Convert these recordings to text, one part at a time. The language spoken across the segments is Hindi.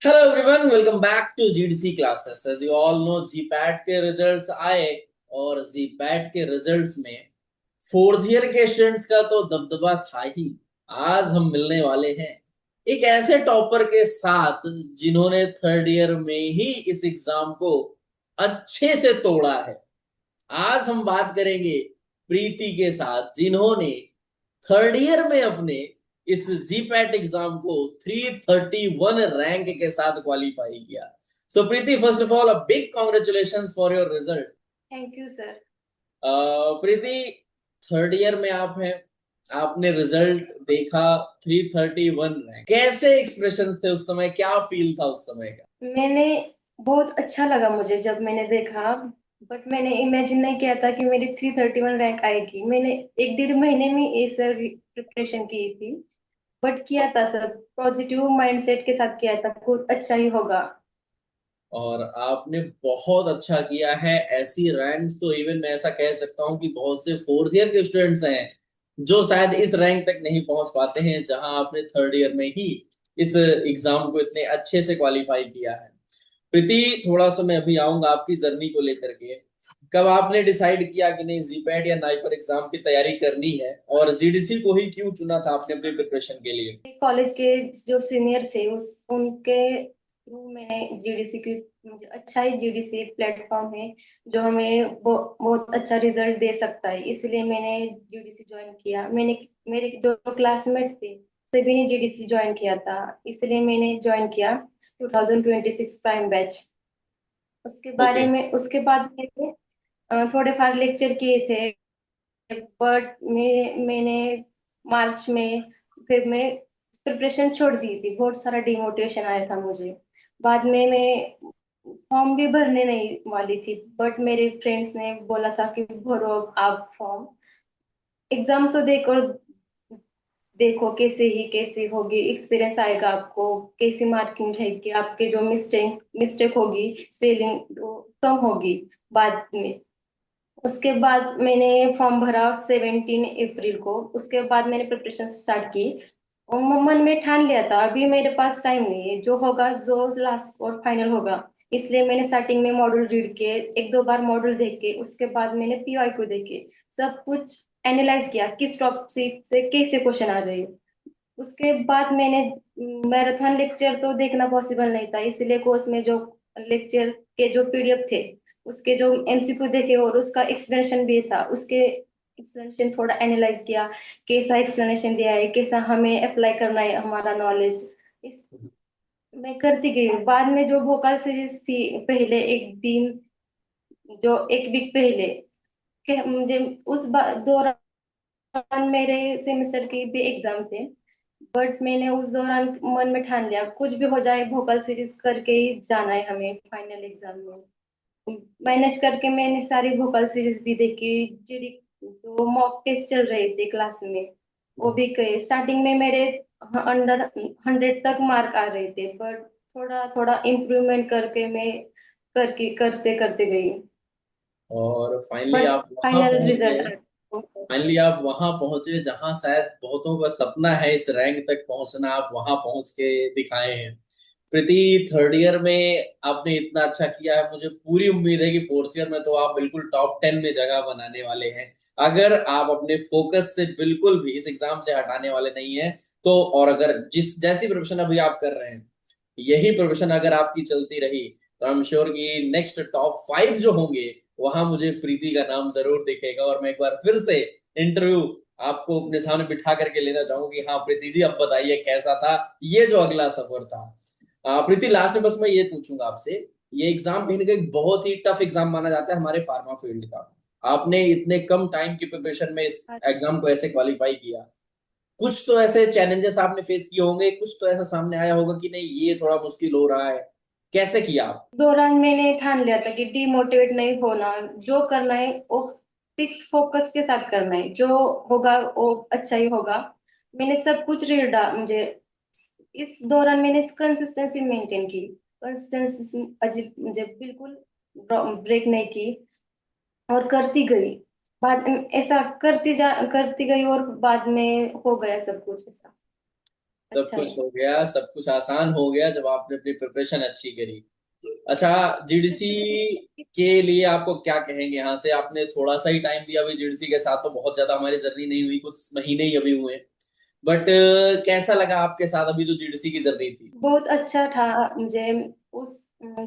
Hello everyone, welcome back to GDC classes. As you all know, GPAT के रिजल्ट्स आए और जीपैट के रिजल्ट्स में फोर्थ ईयर के स्टूडेंट्स का तो दबदबा था ही। आज हम मिलने वाले हैं एक ऐसे टॉपर के साथ जिन्होंने थर्ड ईयर में ही इस एग्जाम को अच्छे से तोड़ा है। आज हम बात करेंगे प्रीति के साथ, जिन्होंने थर्ड ईयर में अपने इस जीपैट एग्जाम को 331 रैंक के साथ क्वालिफाई किया। So Preeti, first of all a big congratulations for your result. Thank you sir. Preeti, third year में आप हैं, आपने रिजल्ट देखा, 331 रैंक, कैसे एक्सप्रेशंस थे उस समय, क्या फील था उस समय का? मैंने बहुत अच्छा लगा मुझे जब मैंने देखा। बट मैंने इमेजिन नहीं किया था कि मेरी 331 रैंक आएगी। मैंने एक डेढ़ महीने में ये सर प्रिपरेशन की थी। बट किया था सर, पॉजिटिव माइंडसेट के साथ किया था, बहुत अच्छा ही होगा। और आपने बहुत अच्छा किया है। ऐसी रैंक्स तो इवन मैं ऐसा कह सकता हूँ कि बहुत से फोर्थ ईयर के स्टूडेंट्स हैं जो शायद इस रैंक तक नहीं पहुंच पाते हैं, जहां आपने थर्ड ईयर में ही इस एग्जाम को इतने अच्छे से क्वालिफाई किया है। प्रीति, थोड़ा सा मैं अभी आऊंगा आपकी जर्नी को लेकर के। कब आपने डिसाइड किया कि नहीं, जीपैट या नाइपर एग्जाम की तैयारी करनी है, और जीडीसी को ही क्यों चुना था आपने अपनी प्रिपरेशन के लिए? कॉलेज के जो सीनियर थे उस उनके थ्रू मैंने जीडीसी की, मुझे अच्छा ही जीडीसी प्लेटफॉर्म है जो हमें बहुत अच्छा रिजल्ट दे सकता है, इसलिए मैंने जीडीसी ज्वाइन किया। मैंने मेरे जो क्लासमेट थे सभी ने जीडीसी ज्वाइन किया था, इसलिए मैंने ज्वाइन किया 2026 प्राइम बैच। ओके। उसके बाद मैंने थोड़े फार लेक्चर किए थे। बट मैंने मार्च में फिर मैं प्रिपरेशन छोड़ दी थी, बहुत सारा डिमोटिवेशन आया था मुझे। बाद में मैं फॉर्म भी भरने नहीं वाली थी, बट मेरे फ्रेंड्स ने बोला था कि भरो आप फॉर्म, एग्जाम तो देखो, देखो कैसे होगी, एक्सपीरियंस आएगा आपको, कैसी मार्किंग रहेगी, आपके जो मिस्टेक मिस्टेक होगी, स्पेलिंग कम होगी बाद में। उसके बाद मैंने फॉर्म भरा 17 अप्रैल को। उसके बाद मैंने प्रिपरेशन स्टार्ट की और मन में ठान लिया था अभी मेरे पास टाइम नहीं है, जो होगा जो लास्ट और फाइनल होगा। इसलिए मैंने स्टार्टिंग में मॉडल रीड किए, एक दो बार मॉडल देख के, उसके बाद मैंने पीवाई को देखे, सब कुछ एनालाइज किया किस टॉपिक से कैसे क्वेश्चन आ रहे हैं। उसके बाद मैंने मैराथन लेक्चर तो देखना पॉसिबल नहीं था, इसलिए कोर्स में जो लेक्चर के जो पीडीएफ थे उसके जो एमसीक्यू देखे और उसका एक्सप्लेनेशन भी था, उसके एक्सप्लेनेशन थोड़ा एनालाइज किया, कैसा एक्सप्लेनेशन दिया है, कैसा हमें अप्लाई करना है हमारा नॉलेज। इस मैं करती गई। बाद में जो वोकल सीरीज थी, पहले एक दिन, जो एक वीक पहले के मुझे दौरान मेरे सेमेस्टर के भी एग्जाम थे। बट मैंने उस दौरान मन में ठान लिया कुछ भी हो जाए भोकल सीरीज करके ही जाना है हमें फाइनल एग्जाम में। मैनेज करके मैंने सारी भोकल सीरीज भी देखी, जीडी जो मॉक टेस्ट चल रहे थे क्लास में वो भी गए। स्टार्टिंग में मेरे अंडर 100 तक मार्क आ रहे थे, बट थोड़ा थोड़ा इम्प्रूवमेंट करके मैं करके करते करते गई। और फाइनली बट आप वहां फाइनल पहुंच रिजल्ट गए। आ फाइनली आप वहां पहुंचे जहां शायद बहुतों का सपना है इस रैंक तक पहुंचना, आप वहां पहुंच के दिखाए हैं। प्रीति, थर्ड ईयर में आपने इतना अच्छा किया है, मुझे पूरी उम्मीद है कि फोर्थ ईयर में तो आप बिल्कुल टॉप 10 में जगह बनाने वाले हैं। अगर आप अपने फोकस से बिल्कुल भी इस एग्जाम से हटाने वाले नहीं हैं तो, और अगर जिस जैसी प्रोफेशन अभी आप कर रहे हैं, यही प्रोफेशन अगर आपकी चलती रही, तो आई एम श्योर कि नेक्स्ट टॉप 5 जो होंगे, वहां मुझे प्रीति का नाम जरूर दिखेगा। और मैं एक बार फिर से इंटरव्यू आपको अपने सामने बिठा करके लेना चाहूंगा कि हाँ प्रीति जी, अब बताइए कैसा था ये जो अगला सफर था। प्रीति, लास्ट में बस मैं ये पूछूंगा आपसे, ये एग्जाम कहीं ना कहीं बहुत ही टफ एग्जाम माना जाता है हमारे फार्मा फील्ड का। आपने इतने कम टाइम की प्रिपरेशन में इस एग्जाम को ऐसे क्वालिफाई किया। कुछ तो ऐसे चैलेंजेस आपने फेस किए होंगे, कुछ तो ऐसा सामने आया होगा कि नहीं ये थोड़ा मुश्किल हो रहा है, कैसे किया आप? दौरान मैंने ठान लिया था कि डिमोटिवेट नहीं होना, जो करना है वो फिक्स फोकस के साथ करना है, जो होगा वो अच्छा ही होगा। मैंने सब कुछ रीडा मुझे इस दौरान मैंने कंसिस्टेंसी मेंटेन की, कंसिस्टेंसी अजीब मुझे बिल्कुल ब्रेक नहीं की और करती गई। बाद में ऐसा करती गई और बाद में हो गया सब कुछ ऐसा। सब अच्छा कुछ है। हो गया, सब कुछ आसान हो गया जब आपने अपनी प्रिपरेशन अच्छी करी। अच्छा, जीडीसी के लिए आपको क्या कहेंगे? यहाँ से आपने थोड़ा सा ही टाइम दिया अभी जीडीसी के साथ, तो बहुत ज्यादा हमारी जर्नी नहीं हुई, कुछ महीने ही अभी हुए। बट कैसा लगा आपके साथ अभी जो जीडीसी की जर्नी थी? बहुत अच्छा था मुझे। उस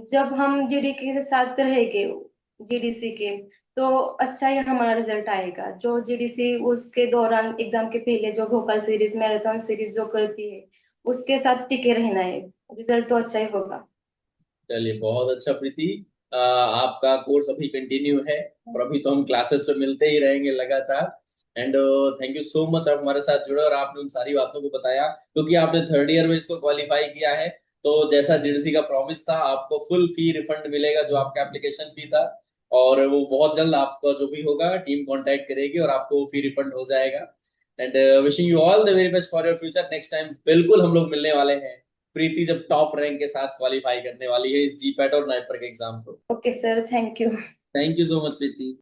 जब हम जीडी के साथ रहेंगे, जीडीसी के, तो अच्छा ही हमारा रिजल्ट आएगा। जो जीडीसी उसके दौरान एग्जाम के पहले जो वोकल सीरीज, मैराथन सीरीज जो करती है, उसके साथ टिके रहना है। रिजल्ट तो अच्छा ही होगा। चलिए बहुत अच्छा प्रीति। आपका कोर्स अभी कंटिन्यू है और अभी तो हम क्लासेस पे मिलते ही रहेंगे लगातार। And thank you so much, आप हमारे साथ जुड़े और आपने उन सारी बातों को बताया, क्योंकि आपने थर्ड ईयर में इसको क्वालिफाई किया है। तो जैसा जीडीसी का प्रॉमिस था, आपको फुल फी रिफंड मिलेगा जो आपका एप्लीकेशन फी था। और वो बहुत जल्द आपका जो भी होगा टीम कांटेक्ट करेगी और आपको फी रिफंड हो जाएगा। And wishing you all the very best for your future. Next time बिल्कुल हम लोग मिलने वाले हैं, प्रीति जब टॉप रैंक के साथ क्वालिफाई करने वाली है इस जीपैट और नाइपर के एग्जाम को। Okay sir, thank you. Thank you so much Preeti.